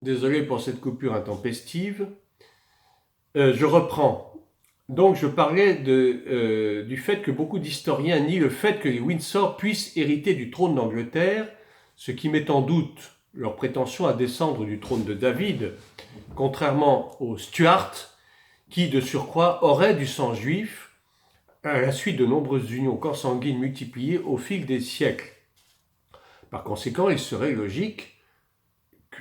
Désolé pour cette coupure intempestive. Je reprends. Donc je parlais du fait que beaucoup d'historiens nient le fait que les Windsor puissent hériter du trône d'Angleterre, ce qui met en doute leur prétention à descendre du trône de David, contrairement aux Stuarts, qui de surcroît auraient du sang juif à la suite de nombreuses unions consanguines multipliées au fil des siècles. Par conséquent, il serait logique,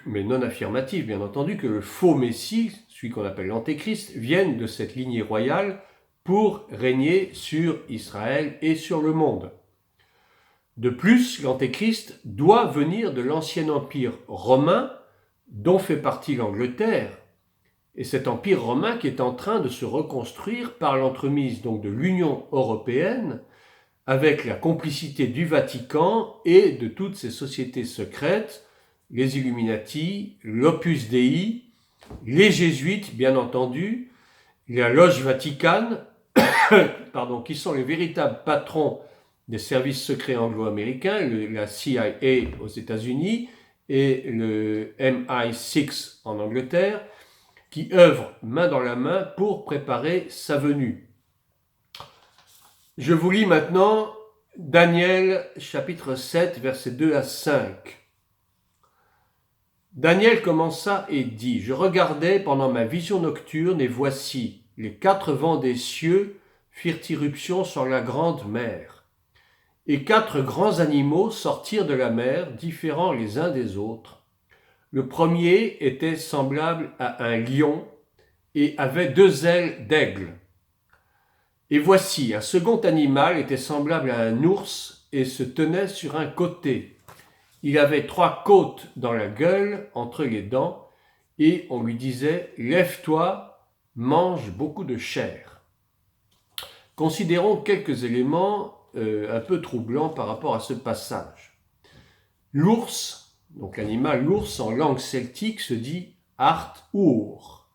mais non affirmatif bien entendu, que le faux Messie, celui qu'on appelle l'Antéchrist, vienne de cette lignée royale pour régner sur Israël et sur le monde. De plus, l'Antéchrist doit venir de l'ancien empire romain dont fait partie l'Angleterre, et cet empire romain qui est en train de se reconstruire par l'entremise donc de l'Union européenne avec la complicité du Vatican et de toutes ces sociétés secrètes, les Illuminati, l'Opus Dei, les Jésuites, bien entendu, la Loge Vaticane, qui sont les véritables patrons des services secrets anglo-américains, la CIA aux États-Unis et le MI6 en Angleterre, qui œuvrent main dans la main pour préparer sa venue. Je vous lis maintenant Daniel chapitre 7, versets 2 à 5. Daniel commença et dit : « Je regardais pendant ma vision nocturne, et voici, les 4 vents des cieux firent irruption sur la grande mer. Et 4 grands animaux sortirent de la mer, différents les uns des autres. Le premier était semblable à un lion et avait 2 ailes d'aigle. Et voici, un second animal était semblable à un ours et se tenait sur un côté. Il avait 3 côtes dans la gueule, entre les dents, et on lui disait : lève-toi, mange beaucoup de chair. Considérons quelques éléments un peu troublants par rapport à ce passage. L'ours, donc l'animal l'ours en langue celtique se dit Art-Ur.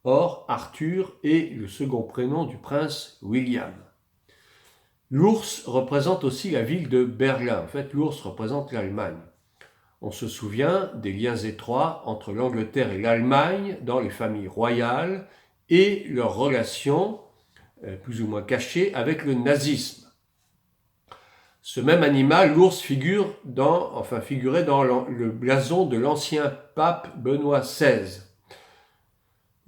Or, Arthur est le second prénom du prince William. L'ours représente aussi la ville de Berlin. En fait, l'ours représente l'Allemagne. On se souvient des liens étroits entre l'Angleterre et l'Allemagne dans les familles royales et leurs relations, plus ou moins cachées, avec le nazisme. Ce même animal, l'ours, figurait dans le blason de l'ancien pape Benoît XVI.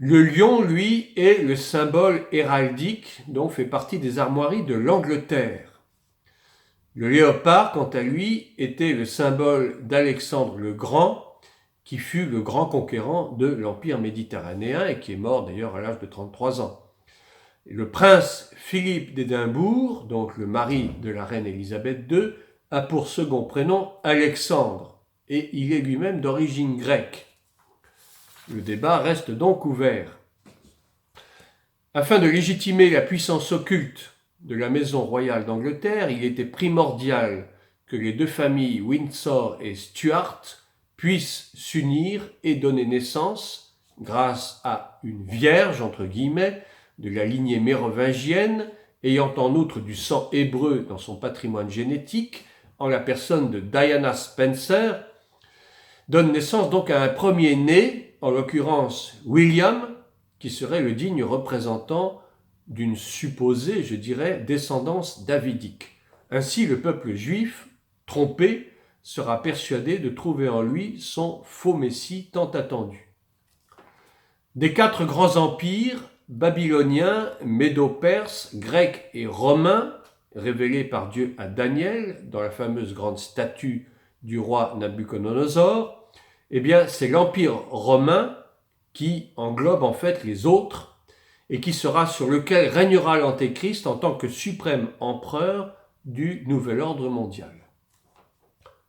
Le lion, lui, est le symbole héraldique dont fait partie des armoiries de l'Angleterre. Le léopard, quant à lui, était le symbole d'Alexandre le Grand, qui fut le grand conquérant de l'Empire méditerranéen et qui est mort d'ailleurs à l'âge de 33 ans. Le prince Philippe d'Édimbourg, donc le mari de la reine Élisabeth II, a pour second prénom Alexandre, et il est lui-même d'origine grecque. Le débat reste donc ouvert. Afin de légitimer la puissance occulte de la maison royale d'Angleterre, il était primordial que les 2 familles Windsor et Stuart puissent s'unir et donner naissance, grâce à une vierge, entre guillemets, de la lignée mérovingienne, ayant en outre du sang hébreu dans son patrimoine génétique, en la personne de Diana Spencer, donne naissance donc à un premier-né, en l'occurrence William, qui serait le digne représentant d'une supposée, je dirais, descendance davidique. Ainsi, le peuple juif, trompé, sera persuadé de trouver en lui son faux Messie tant attendu. Des 4 grands empires, babyloniens, médo-perses, grecs et romains, révélés par Dieu à Daniel dans la fameuse grande statue du roi Nabuchodonosor, eh bien, c'est l'Empire romain qui englobe en fait les autres et qui sera sur lequel régnera l'Antéchrist en tant que suprême empereur du nouvel ordre mondial.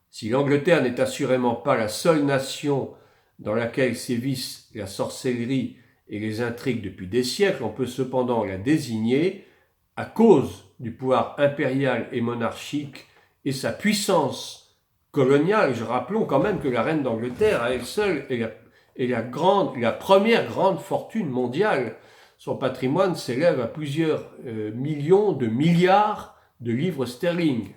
Si l'Angleterre n'est assurément pas la seule nation dans laquelle sévissent la sorcellerie et les intrigues depuis des siècles, on peut cependant la désigner à cause du pouvoir impérial et monarchique et sa puissance coloniale. Rappelons quand même que la reine d'Angleterre, à elle seule, est la première grande fortune mondiale. Son patrimoine s'élève à plusieurs millions de milliards de livres sterling.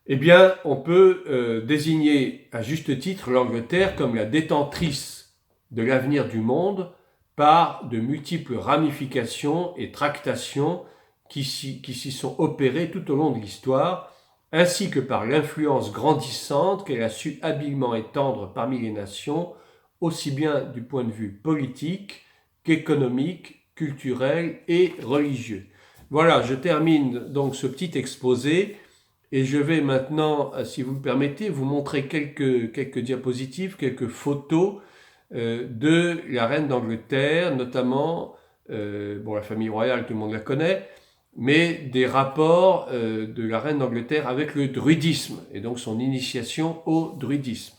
Eh bien, on peut désigner à juste titre l'Angleterre comme la détentrice de l'avenir du monde par de multiples ramifications et tractations qui s'y sont opérées tout au long de l'histoire, ainsi que par l'influence grandissante qu'elle a su habilement étendre parmi les nations, aussi bien du point de vue politique qu'économique, culturel et religieux. Voilà, je termine donc ce petit exposé et je vais maintenant, si vous me permettez, vous montrer quelques diapositives, quelques photos de la reine d'Angleterre, notamment, bon, la famille royale, tout le monde la connaît, mais des rapports de la reine d'Angleterre avec le druidisme, et donc son initiation au druidisme.